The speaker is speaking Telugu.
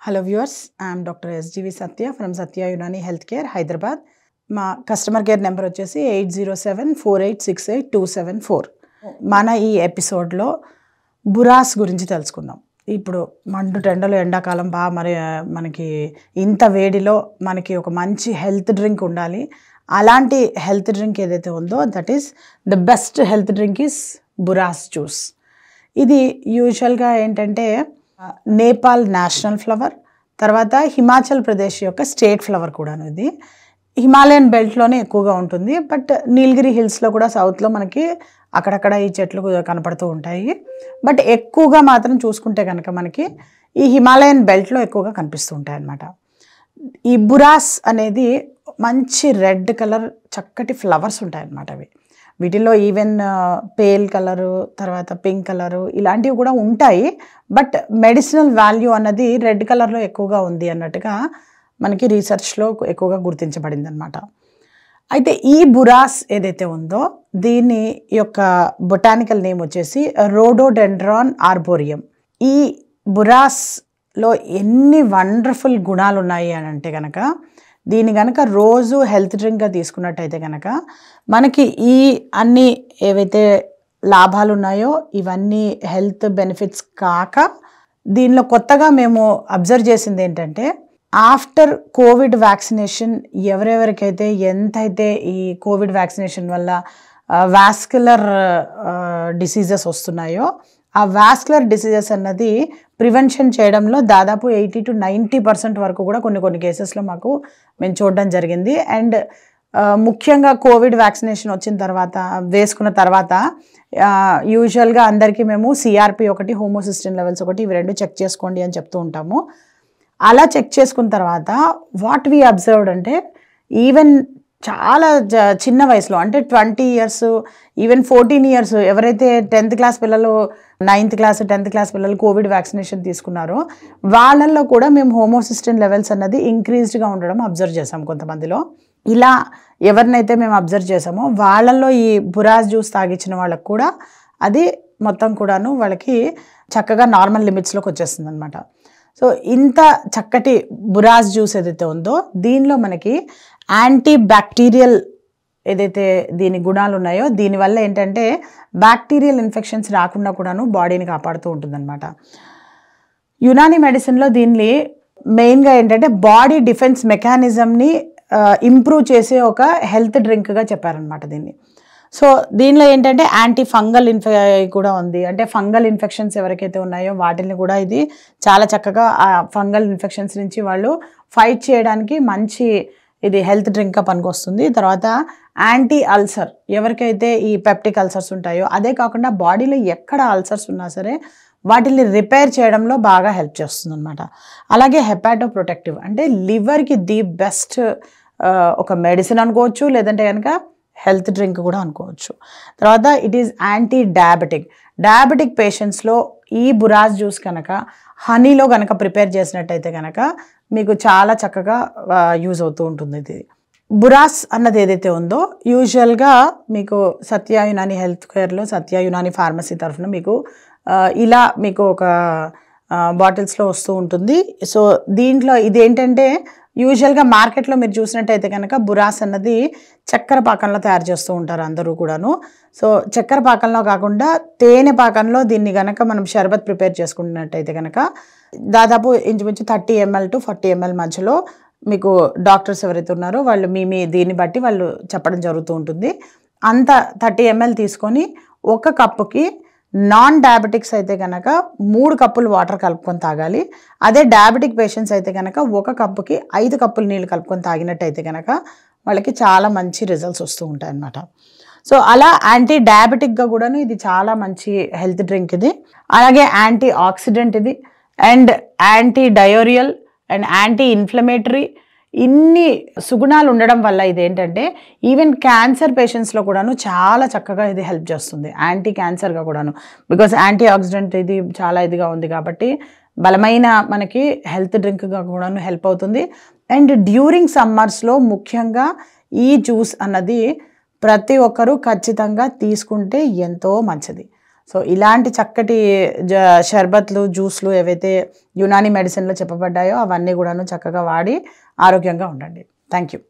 Hello viewers, I am Dr. SGV Satya from Satya Unani Healthcare, Hyderabad. మా కస్టమర్ కేర్ నెంబర్ వచ్చేసి 8074868274. మన ఈ ఎపిసోడ్లో బురాస్ గురించి తెలుసుకుందాం. ఇప్పుడు మండు టెండలో ఎండాకాలం మనకి ఇంత వేడిలో మనకి ఒక మంచి హెల్త్ డ్రింక్ ఉండాలి. అలాంటి హెల్త్ డ్రింక్ ఏదైతే ఉందో that is the best health drink is Buransh juice. ఇది యూజువల్గా ఏంటంటే నేపాల్ నేషనల్ ఫ్లవర్, తర్వాత హిమాచల్ ప్రదేశ్ యొక్క స్టేట్ ఫ్లవర్ కూడాను. ఇది హిమాలయన్ బెల్ట్లోనే ఎక్కువగా ఉంటుంది, బట్ నీలగిరి హిల్స్లో కూడా సౌత్లో మనకి అక్కడక్కడ ఈ చెట్లు కనపడుతూ ఉంటాయి. బట్ ఎక్కువగా మాత్రం చూసుకుంటే కనుక మనకి ఈ హిమాలయన్ బెల్ట్లో ఎక్కువగా కనిపిస్తూ ఉంటాయి అన్నమాట. ఈ బురాస్ అనేది మంచి రెడ్ కలర్ చక్కటి ఫ్లవర్స్ ఉంటాయన్నమాట. వీటిల్లో ఈవెన్ పేల్ కలరు, తర్వాత పింక్ కలరు ఇలాంటివి కూడా ఉంటాయి. బట్ మెడిసినల్ వాల్యూ అన్నది రెడ్ కలర్లో ఎక్కువగా ఉంది అన్నట్టుగా మనకి రీసెర్చ్లో ఎక్కువగా గుర్తించబడింది అనమాట. అయితే ఈ బురాస్ ఏదైతే ఉందో దీని యొక్క బొటానికల్ నేమ్ వచ్చేసి రోడోడెండ్రాన్ ఆర్బోరియం. ఈ బురాస్లో ఎన్ని వండర్ఫుల్ గుణాలు ఉన్నాయి అని అంటే కనుక దీన్ని కనుక రోజు హెల్త్ డ్రింక్గా తీసుకున్నట్టయితే కనుక మనకి ఈ అన్ని ఏవైతే లాభాలు ఉన్నాయో ఇవన్నీ హెల్త్ బెనిఫిట్స్ కాక దీనిలో కొత్తగా మేము అబ్జర్వ్ చేసింది ఏంటంటే ఆఫ్టర్ కోవిడ్ వ్యాక్సినేషన్ ఎవరెవరికైతే ఎంతైతే ఈ కోవిడ్ వ్యాక్సినేషన్ వల్ల వాస్కులర్ డిసీజెస్ వస్తున్నాయో ఆ వాస్కులర్ డిసీజెస్ అన్నది ప్రివెన్షన్ చేయడంలో దాదాపు 80 to 90% వరకు కూడా కొన్ని కేసెస్లో మేము చూడడం జరిగింది. అండ్ ముఖ్యంగా కోవిడ్ వ్యాక్సినేషన్ వేసుకున్న తర్వాత యూజువల్గా అందరికీ మేము సిఆర్పి ఒకటి, హోమోసిస్టిన్ లెవెల్స్ ఒకటి, ఇవి రెండు చెక్ చేసుకోండి అని చెప్తూ ఉంటాము. అలా చెక్ చేసుకున్న తర్వాత వాట్ వీ అబ్జర్వ్డ్ అంటే ఈవెన్ చాలా చిన్న వయసులో అంటే 20 years, ఈవెన్ 14 years ఎవరైతే 10th class పిల్లలు, 9th class 10th class పిల్లలు కోవిడ్ వ్యాక్సినేషన్ తీసుకున్నారో వాళ్ళల్లో కూడా మేము హోమోసిస్టిన్ లెవెల్స్ అన్నది ఇంక్రీజ్డ్గా ఉండడం అబ్జర్వ్ చేసాం కొంతమందిలో. ఇలా ఎవరినైతే మేము అబ్జర్వ్ చేసామో వాళ్ళల్లో ఈ బురాస్ జ్యూస్ తాగించిన వాళ్ళకు కూడా అది మొత్తం కూడాను వాళ్ళకి చక్కగా నార్మల్ లిమిట్స్లోకి వచ్చేస్తుంది అనమాట. సో ఇంత చక్కటి బురాస్ జ్యూస్ ఏదైతే ఉందో దీనిలో మనకి యాంటీ బ్యాక్టీరియల్ ఏదైతే దీని గుణాలు ఉన్నాయో దీనివల్ల ఏంటంటే బ్యాక్టీరియల్ ఇన్ఫెక్షన్స్ రాకుండా కూడాను బాడీని కాపాడుతూ ఉంటుందన్నమాట. యునానీ మెడిసిన్లో దీన్ని మెయిన్గా ఏంటంటే బాడీ డిఫెన్స్ మెకానిజంని ఇంప్రూవ్ చేసే ఒక హెల్త్ డ్రింక్గా చెప్పారనమాట దీన్ని. సో దీనిలో ఏంటంటే యాంటీ ఫంగల్ కూడా ఉంది. అంటే ఫంగల్ ఇన్ఫెక్షన్స్ ఎవరికైతే ఉన్నాయో వాటిని కూడా ఇది చాలా చక్కగా ఆ ఫంగల్ ఇన్ఫెక్షన్స్ నుంచి వాళ్ళు ఫైట్ చేయడానికి మంచి ఇది హెల్త్ డ్రింక్గా పనికొస్తుంది. తర్వాత యాంటీ అల్సర్, ఎవరికైతే ఈ పెప్టిక్ అల్సర్స్ ఉంటాయో అదే కాకుండా బాడీలో ఎక్కడ అల్సర్స్ ఉన్నా సరే వాటిని రిపేర్ చేయడంలో బాగా హెల్ప్ చేస్తుంది అనమాట. అలాగే హెపాటో ప్రొటెక్టివ్, అంటే లివర్కి ది బెస్ట్ ఒక మెడిసిన్ అనుకోవచ్చు, లేదంటే కనుక హెల్త్ డ్రింక్ కూడా అనుకోవచ్చు. తర్వాత ఇట్ ఈస్ యాంటీ డయాబెటిక్ పేషెంట్స్లో ఈ బురాస్ జ్యూస్ కనుక హనీలో కనుక ప్రిపేర్ చేసినట్టయితే కనుక మీకు చాలా చక్కగా యూజ్ అవుతూ ఉంటుంది. ఇది బురాస్ అన్నది ఏదైతే ఉందో యూజువల్గా మీకు సత్య యునాని హెల్త్ కేర్లో సత్య యునాని ఫార్మసీ తరఫున మీకు ఇలా మీకు ఒక బాటిల్స్లో వస్తూ ఉంటుంది. సో దీంట్లో ఇదేంటంటే యూజువల్గా మార్కెట్లో మీరు చూసినట్టయితే కనుక బురాస్ అన్నది చక్కెర పాకంలో తయారు చేస్తూ ఉంటారు అందరూ కూడాను. సో చక్కెర పాకంలో కాకుండా తేనె పాకంలో దీన్ని కనుక మనం షర్బత్ ప్రిపేర్ చేసుకున్నట్టయితే కనుక దాదాపు ఇంచుమించు 30 ml to 40 ml మధ్యలో మీకు డాక్టర్స్ ఎవరైతే ఉన్నారో వాళ్ళు మీ దీన్ని బట్టి వాళ్ళు చెప్పడం జరుగుతూ ఉంటుంది. అంత 30 ml తీసుకొని ఒక కప్పుకి నాన్ డయాబెటిక్స్ అయితే కనుక 3 కప్పులు వాటర్ కలుపుకొని తాగాలి. అదే డయాబెటిక్ పేషెంట్స్ అయితే కనుక ఒక కప్పుకి 5 కప్పులు నీళ్ళు కలుపుకొని తాగినట్టయితే కనుక వాళ్ళకి చాలా మంచి రిజల్ట్స్ వస్తూ ఉంటాయి అన్నమాట. సో అలా యాంటీ డయాబెటిక్గా కూడాను ఇది చాలా మంచి హెల్త్ డ్రింక్ ఇది. అలాగే యాంటీ ఆక్సిడెంట్ ఇది, and antidiarrhoeal and anti inflammatory, ఇన్ని సుగుణాలు ఉండడం వల్ల ఇది ఏంటంటే ఈవెన్ క్యాన్సర్ పేషెంట్స్లో కూడాను చాలా చక్కగా ఇది హెల్ప్ చేస్తుంది, యాంటీ క్యాన్సర్గా కూడాను. బికాస్ యాంటీ ఆక్సిడెంట్ ఇది చాలా ఇదిగా ఉంది కాబట్టి బలమైన మనకి హెల్త్ డ్రింక్గా కూడాను హెల్ప్ అవుతుంది. అండ్ డ్యూరింగ్ సమ్మర్స్లో ముఖ్యంగా ఈ జ్యూస్ అన్నది ప్రతి ఒక్కరూ ఖచ్చితంగా తీసుకుంటే ఎంతో మంచిది. సో ఇలాంటి చక్కటి షర్బత్లు జ్యూస్లు ఏవైతే యునాని మెడిసిన్లో చెప్పబడ్డాయో అవన్నీ కూడాను చక్కగా వాడి ఆరోగ్యంగా ఉండండి. Thank you.